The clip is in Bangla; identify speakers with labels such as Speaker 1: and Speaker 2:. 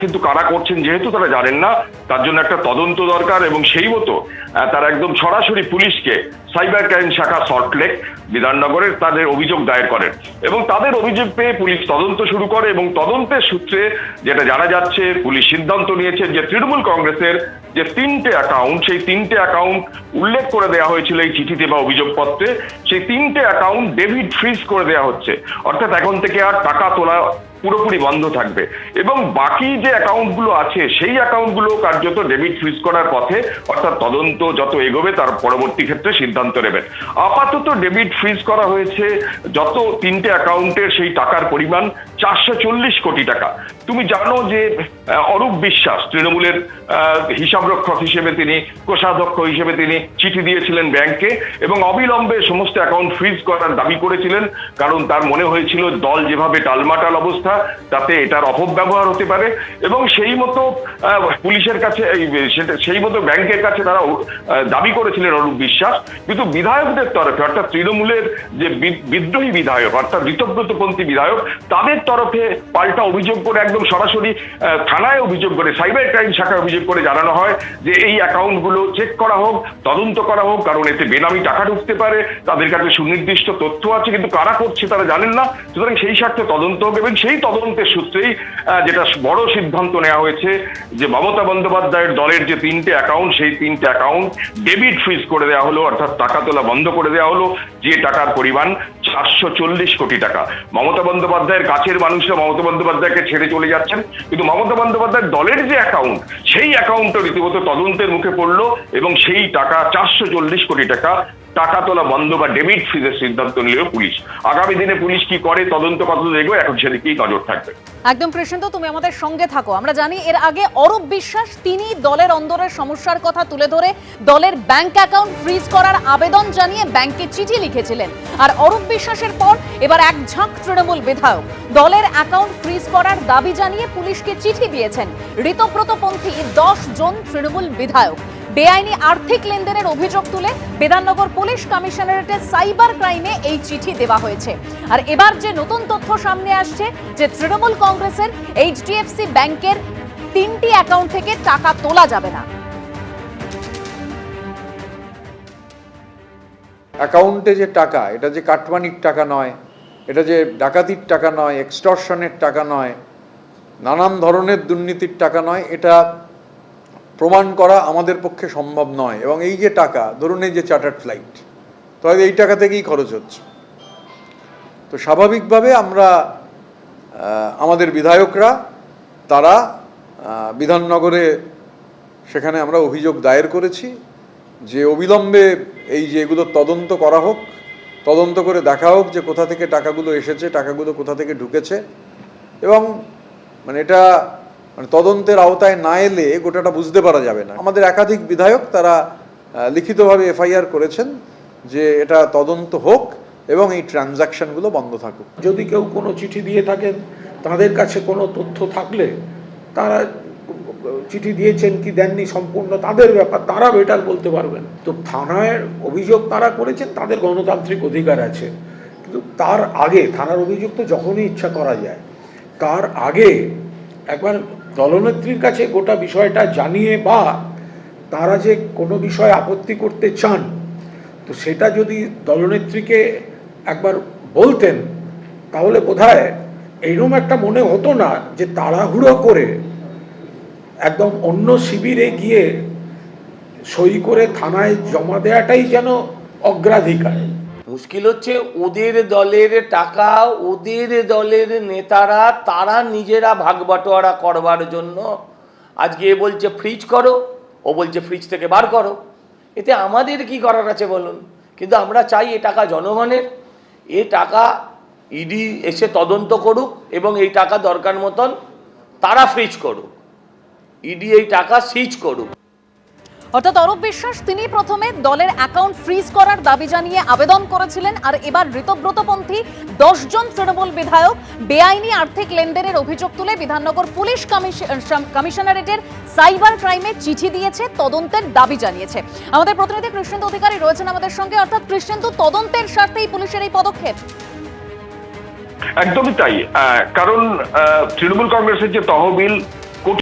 Speaker 1: কিন্তু কারা করছেন যেহেতু তারা জানেন না, তার জন্য একটা তদন্ত দরকার এবং সেই মতো তারা একদম সরাসরি পুলিশকে সাইবার ক্রাইম শাখা সল্টলেক বিধাননগরের তাদের অভিযোগ দায়ের করেন এবং তাদের অভিযোগ পেয়ে পুলিশ তদন্ত শুরু করে এবং তদন্তের সূত্রে যেটা জানা যাচ্ছে, পুলিশ সিদ্ধান্ত নিয়েছে যে তৃণমূল কংগ্রেসের যে 3টে অ্যাকাউন্ট, সেই 3টে অ্যাকাউন্ট উল্লেখ করে দেওয়া হয়েছিল এই চিঠিতে বা অভিযোগপত্রে, সেই 3টে অ্যাকাউন্ট ডেবিট ফ্রিজ করে দেওয়া হচ্ছে। অর্থাৎ এখন থেকে আর টাকা তোলা পুরোপুরি বন্ধ থাকবে এবং বাকি যে অ্যাকাউন্টগুলো আছে সেই অ্যাকাউন্টগুলো কার্যত ডেবিট ফ্রিজ করার পথে, অর্থাৎ তদন্ত যত এগোবে তার পরবর্তী ক্ষেত্রে সিদ্ধান্ত নেবেন। আপাতত ডেবিট ফ্রিজ করা হয়েছে যত 3টে অ্যাকাউন্টের সেই টাকার পরিমাণ 440 কোটি টাকা। তুমি জানো যে অরূপ বিশ্বাস তৃণমূলের হিসাবরক্ষক হিসেবে, তিনি কোষাধ্যক্ষ হিসেবে তিনি চিঠি দিয়েছিলেন ব্যাংকে এবং অবিলম্বে সমস্ত অ্যাকাউন্ট ফ্রিজ করার দাবি করেছিলেন, কারণ তার মনে হয়েছিল দল যেভাবে টালমাটাল অবস্থা তাতে এটার অপব্যবহার হতে পারে এবং সেই মতো পুলিশের কাছে, সেই মতো ব্যাংকের কাছে তারা দাবি করেছিলেন অরূপ বিশ্বাস। কিন্তু বিধায়কদের তরফে, অর্থাৎ তৃণমূলের যে বিদ্রোহী বিধায়ক অর্থাৎ ঋতব্রতপন্থী বিধায়ক, তাদের তরফে পাল্টা অভিযোগ করে একদম সরাসরি থানায় অভিযোগ করে, সাইবার ক্রাইম শাখায় অভিযোগ করে জানানো হয় যে এই অ্যাকাউন্টগুলো চেক করা হোক, তদন্ত করা হোক, কারণ এতে বেনামি টাকা ঢুকতে পারে, তাদের কাছে সুনির্দিষ্ট তথ্য আছে কিন্তু কারা করছে তারা জানেন না। সুতরাং সেই স্বার্থে তদন্ত হোক এবং সেই তদন্তের সূত্রেই যেটা বড় সিদ্ধান্ত নেওয়া হয়েছে যে মমতা বন্দ্যোপাধ্যায়ের দলের যে 3টে অ্যাকাউন্ট, সেই 3টে অ্যাকাউন্ট ডেবিট ফ্রিজ করে দেওয়া হলো, অর্থাৎ টাকা তোলা বন্ধ করে দেওয়া হলো, যে টাকার পরিমাণ 440 কোটি টাকা। মমতা বন্দ্যোপাধ্যায়ের কাছের মানুষরা মমতা বন্দ্যোপাধ্যায়কে ছেড়ে চলে যাচ্ছেন, কিন্তু মমতা বন্দ্যোপাধ্যায়ের দলের যে অ্যাকাউন্ট, সেই অ্যাকাউন্টও রীতিমতো তদন্তের মুখে পড়লো এবং সেই টাকা 440 কোটি টাকা টাকা তোলা বন্ধ বা ডেবিট ফ্রিজের সিদ্ধান্ত নিল পুলিশ। আগামী দিনে পুলিশ কি করে, তদন্ত কত দেখবো, এখন সেদিকেই নজর থাকবে।
Speaker 2: একদম কৃষ্ণেন্দু, তুমি আমাদের সঙ্গে থাকো। আমরা জানি এর আগে অরূপ বিশ্বাস তিনি দলের অন্দরের সমস্যার কথা তুলে ধরে দলের ব্যাংক অ্যাকাউন্ট ফ্রিজ করার আবেদন জানিয়ে ব্যাংকে চিঠি লিখেছিলেন। আর অরূপ বিশ্বাসের পর এবার এক ঝাঁক তৃণমূল বিধায়ক দলের অ্যাকাউন্ট ফ্রিজ করার দাবি জানিয়ে পুলিশকে চিঠি দিয়েছেন। ঋতব্রতপন্থী 10 জন তৃণমূল বিধায়ক বেআইনি আর্থিক লেনদেনের অভিযোগ তুলে বিধাননগর পুলিশ কমিশনারেটে সাইবার ক্রাইমে এই চিঠি দেওয়া হয়েছে। আর এবার যে নতুন তথ্য সামনে আসছে যে তৃণমূল কংগ্রেসের এইচডিএফসি ব্যাংকের 3টি অ্যাকাউন্ট থেকে টাকা তোলা যাবে না।
Speaker 3: অ্যাকাউন্টে যে টাকা, এটা যে কাটমানির টাকা নয়, এটা যে ডাকাতির টাকা নয়, এক্সটর্শনের টাকা নয়, নানান ধরনের দুর্নীতির টাকা নয়, এটা প্রমাণ করা আমাদের পক্ষে সম্ভব নয়। এবং এই যে টাকা, ধরুন এই যে চার্টার্ড ফ্লাইট, তো এই টাকা থেকেই খরচ হচ্ছে। তো স্বাভাবিকভাবে আমরা আমাদের বিধায়করা তারা বিধাননগরে সেখানে আমরা অভিযোগ দায়ের করেছি যে অবিলম্বে এই যে এগুলো তদন্ত করা হোক, তদন্ত করে দেখা হোক যে কোথা থেকে টাকাগুলো এসেছে, টাকাগুলো কোথা থেকে ঢুকেছে। এবং এটা তদন্তের আওতায় না এলে গোটাটা বুঝতে পারা যাবে না। আমাদের একাধিক বিধায়ক তারা লিখিতভাবে এফআইআর করেছেন যে এটা তদন্ত হোক এবং এই ট্রানজাকশনগুলো বন্ধ থাকুক।
Speaker 4: যদি কেউ কোনো চিঠি দিয়ে থাকেন, তাদের কাছে কোনো তথ্য থাকলে তারা চিঠি দিয়েছেন কি দেননি সম্পূর্ণ তাদের ব্যাপার, তারা বেটার বলতে পারবেন। তো থানায় অভিযোগ তারা করেছেন, তাদের গণতান্ত্রিক অধিকার আছে, কিন্তু তার আগে থানার অভিযোগ তো যখনই ইচ্ছা করা যায়, তার আগে একবার দলনেত্রীর কাছে গোটা বিষয়টা জানিয়ে বা তারা যে কোনো বিষয়ে আপত্তি করতে চান, তো সেটা যদি দলনেত্রীকে একবার বলতেন তাহলে বোধহয় এইরকম একটা মনে হতো না যে তাড়াহুড়ো করে একদম অন্য শিবিরে গিয়ে সই করে থানায় জমা দেওয়াটাই যেন অগ্রাধিকার।
Speaker 5: মুশকিল হচ্ছে ওদের দলের টাকা, ওদের দলের নেতারা তারা নিজেরা ভাগ বাটোয়ারা করবার জন্য আজকে এ বলছে ফ্রিজ করো, ও বলছে ফ্রিজ থেকে বার করো। এতে আমাদের কি করার আছে বলুন? কিন্তু আমরা চাই এ টাকা জনগণের, এ টাকা ইডি এসে তদন্ত করুক এবং এই টাকা দরকার মতন তারা ফ্রিজ করুক, ইডি এই টাকা সিজ করুক।
Speaker 2: অর্থাৎ অরূপ বিশ্বাস তিনি প্রথমে দলের অ্যাকাউন্ট ফ্রিজ করার দাবি জানিয়ে আবেদন করেছিলেন, আর এবার ঋতব্রতপন্থী 10 জন তৃণমূল বিধায়ক বেআইনি আর্থিক লেনদেনের অভিযোগ তুলে বিধাননগর পুলিশ কমিশনারেটের সাইবার ক্রাইমে চিঠি দিয়েছে, তদন্তের দাবি জানিয়েছে। আমাদের প্রতিনিধি কৃষ্ণেন্দু অধিকারী রয়েছেন আমাদের সঙ্গে। অর্থাৎ কৃষ্ণেন্দু, তদন্তের স্বার্থেই পুলিশের এই পদক্ষেপ?
Speaker 1: একদমই তাই, কারণ তৃণমূল কংগ্রেসের যে তহবিল